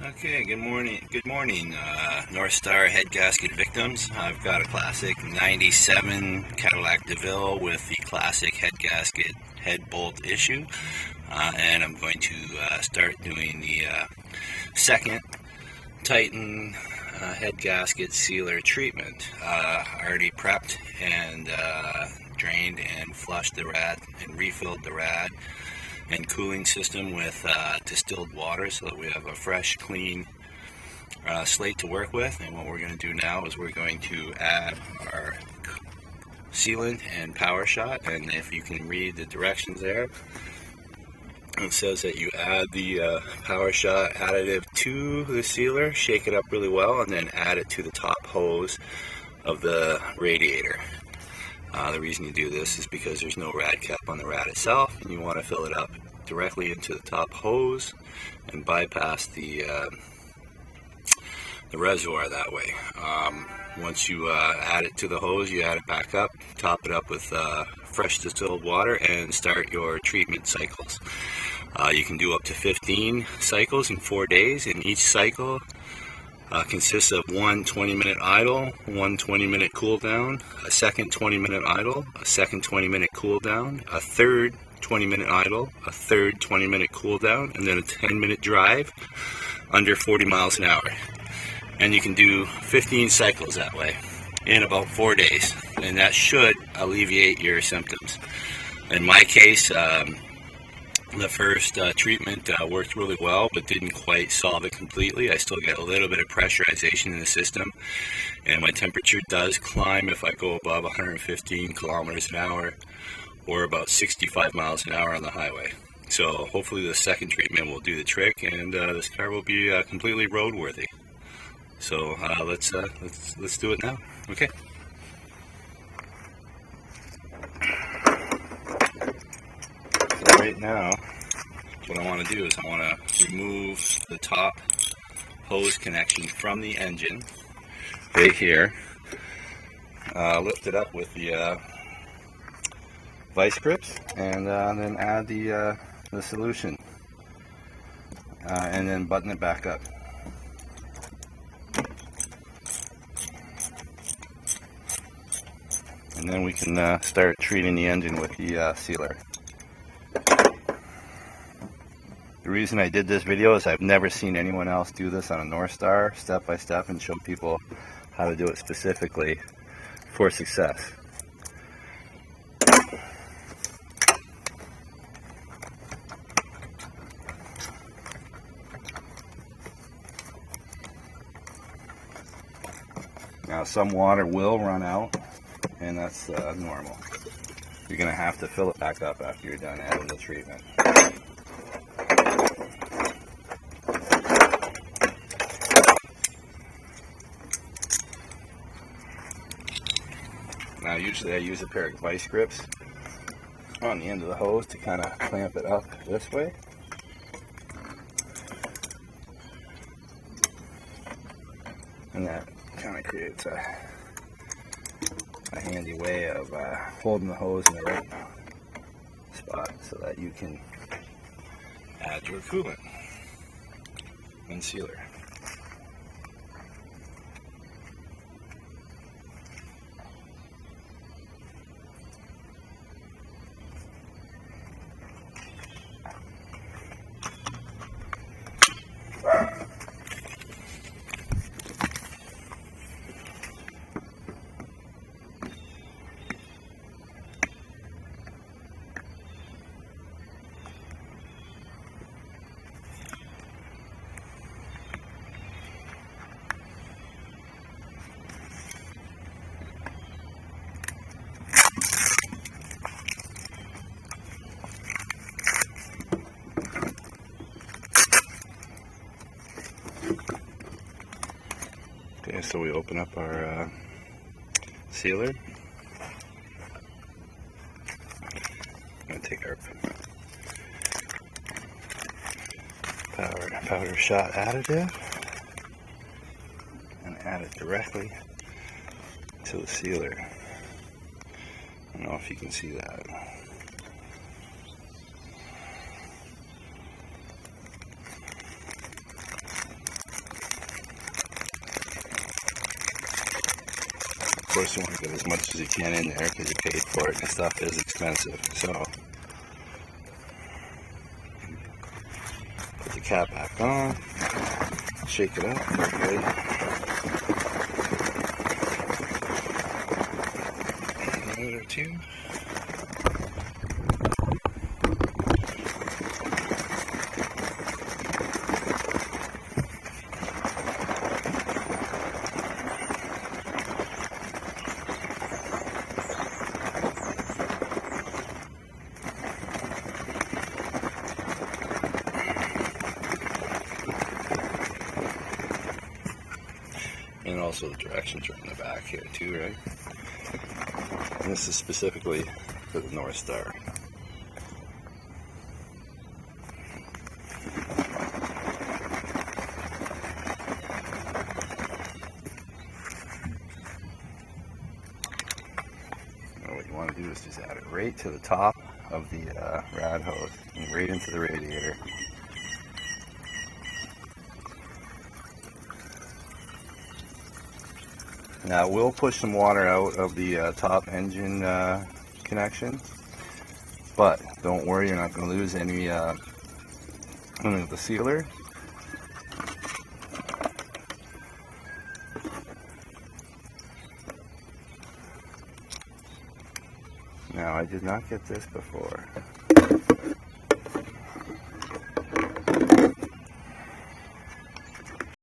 Okay, good morning. Good morning, Northstar head gasket victims. I've got a classic 97 Cadillac DeVille with the classic head gasket head bolt issue. And I'm going to start doing the second Titan head gasket sealer treatment. I already prepped and drained and flushed the rad and refilled the rad and cooling system with distilled water so that we have a fresh, clean slate to work with. And what we're going to do now is we're going to add our sealant and power shot. And if you can read the directions there, it says that you add the power shot additive to the sealer, shake it up really well, and then add it to the top hose of the radiator. The reason you do this is because there's no rad cap on the rad itself, and you want to fill it up directly into the top hose and bypass the reservoir that way. Once you add it to the hose, you add it back up, top it up with fresh distilled water, and start your treatment cycles. You can do up to 15 cycles in 4 days, and each cycle consists of one 20-minute idle, one 20-minute cool down, a second 20-minute idle, a second 20-minute cool down, a third 20-minute idle, a third 20-minute cool down, and then a 10-minute drive under 40 miles an hour. And you can do 15 cycles that way in about 4 days, and that should alleviate your symptoms. In my case, the first treatment worked really well, but didn't quite solve it completely. I still get a little bit of pressurization in the system, and my temperature does climb if I go above 115 kilometers an hour or about 65 miles an hour on the highway. So hopefully the second treatment will do the trick, and this car will be completely roadworthy. So let's do it now. Okay. Right now, what I want to do is I want to remove the top hose connection from the engine right here. Lift it up with the vice grips, and then add the solution, and then button it back up. And then we can start treating the engine with the sealer. The reason I did this video is I've never seen anyone else do this on a Northstar step by step and show people how to do it specifically for success. Now some water will run out, and that's normal. You're going to have to fill it back up after you're done adding the treatment. Now usually I use a pair of vice grips on the end of the hose to kind of clamp it up this way. And that kind of creates a handy way of holding the hose in the right spot so that you can add your coolant and sealer. Okay, so we open up our sealer. I'm going to take our powder shot additive and add it directly to the sealer. I don't know if you can see that. course you want to get as much as you can in there because you paid for it and stuff is expensive. So put the cap back on, shake it up quickly. A minute or two. And also the directions are in the back here too, right? And this is specifically for the Northstar. Now what you want to do is just add it right to the top of the rad hose and right into the radiator. Now we'll push some water out of the top engine connection, but don't worry, you're not going to lose any of the sealer. Now I did not get this before.